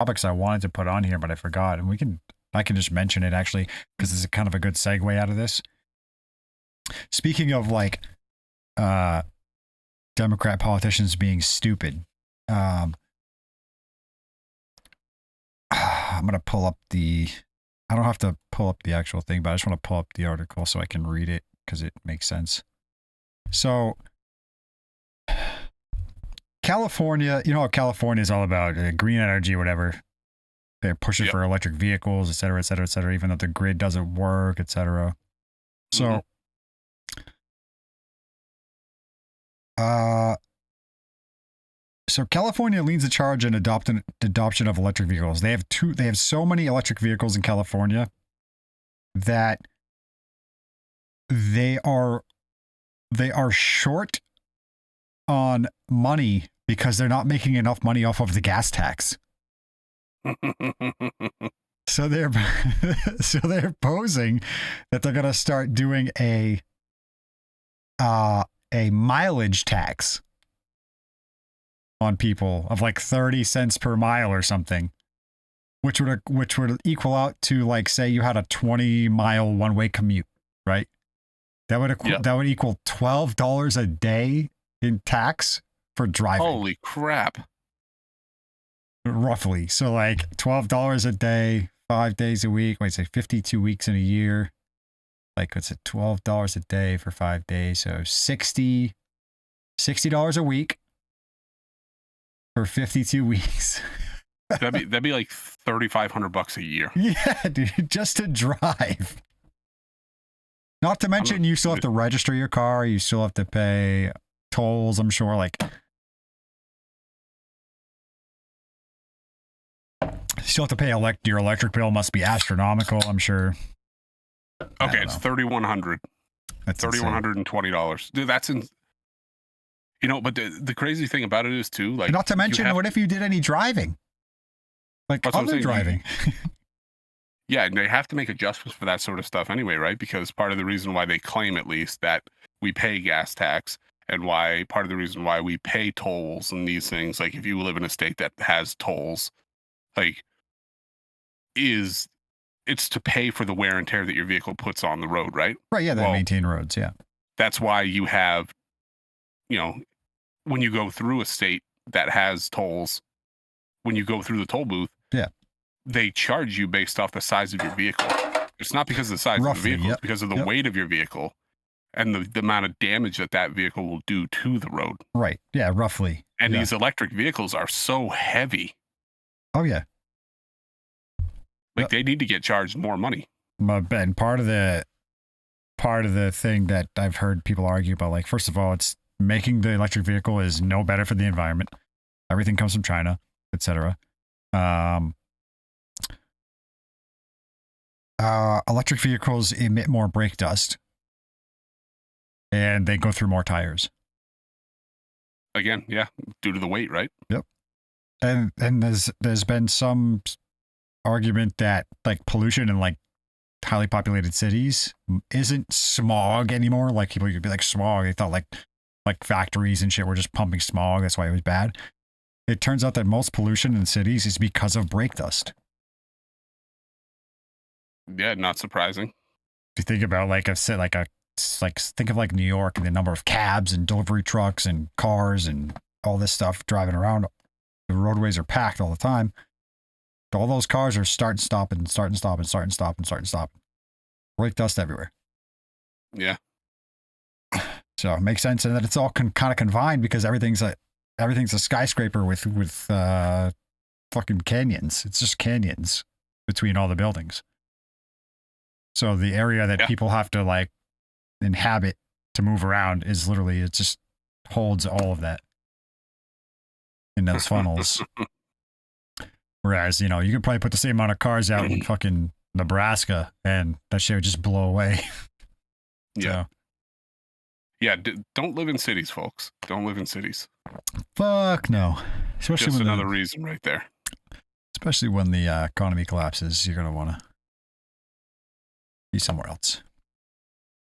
topics I wanted to put on here, but I forgot, and I can just mention it actually because this is kind of a good segue out of this. Speaking of like Democrat politicians being stupid, I'm gonna pull up the. I don't have to pull up the actual thing, but I just want to pull up the article so I can read it because it makes sense. So, California, you know what California is all about, green energy, whatever. They're pushing for electric vehicles, et cetera, et cetera, et cetera, even though the grid doesn't work, et cetera. So, so California leads the charge in adoption of electric vehicles. They have so many electric vehicles in California that they are short on money because they're not making enough money off of the gas tax. So they're posing that they're going to start doing a mileage tax on people of like 30 cents per mile or something, which would equal out to, like, say you had a 20-mile one-way commute, right? That would equal $12 a day in tax for driving. Holy crap. Roughly. So like $12 a day, 5 days a week, wait, say 52 weeks in a year. Like, what's it, $12 a day for 5 days? So $60 a week for 52 weeks. That'd be like $3,500 a year. Yeah, dude, just to drive. Not to mention, you still have to register your car. You still have to pay tolls, I'm sure. Like, you still have to pay your electric bill. Must be astronomical, I'm sure. Okay, it's $3,100. That's $3,120. Dude, that's you know, but the crazy thing about it is too, like, not to mention, what if you did any driving? Like other driving. Yeah, and they have to make adjustments for that sort of stuff anyway, right? Because part of the reason why they claim, at least, that we pay gas tax, and part of the reason why we pay tolls and these things, like if you live in a state that has tolls, like, it's to pay for the wear and tear that your vehicle puts on the road, right? Right, yeah, they maintain roads, yeah. That's why you have, you know, when you go through a state that has tolls, when you go through the toll booth, yeah, they charge you based off the size of your vehicle. It's not because of the size of the vehicle, it's because of the weight of your vehicle and the amount of damage that vehicle will do to the road. Right, yeah, roughly. And these electric vehicles are so heavy. Oh, yeah. Like, they need to get charged more money. And part of the thing that I've heard people argue about, like, first of all, it's making the electric vehicle is no better for the environment. Everything comes from China, etc. Electric vehicles emit more brake dust, and they go through more tires. Again, yeah, due to the weight, right? Yep. And there's been some argument that, like, pollution in, like, highly populated cities isn't smog anymore. Like, people could be like, smog. They thought like factories and shit were just pumping smog. That's why it was bad. It turns out that most pollution in cities is because of brake dust. Yeah, not surprising. If you think about, like I've said, think of like New York and the number of cabs and delivery trucks and cars and all this stuff driving around. The roadways are packed all the time. All those cars are start and stop and start and stop and start and stop and start and stop. Brake dust everywhere. Yeah. So it makes sense, and that it's all kind of confined because everything's a skyscraper with fucking canyons. It's just canyons between all the buildings. So the area that people have to, like, inhabit to move around is literally, it just holds all of that in those funnels. Whereas, you know, you could probably put the same amount of cars out in fucking Nebraska and that shit would just blow away. Yeah. So. Yeah, don't live in cities, folks. Don't live in cities. Fuck no. Especially just another reason right there. Especially when the economy collapses, you're going to want to be somewhere else.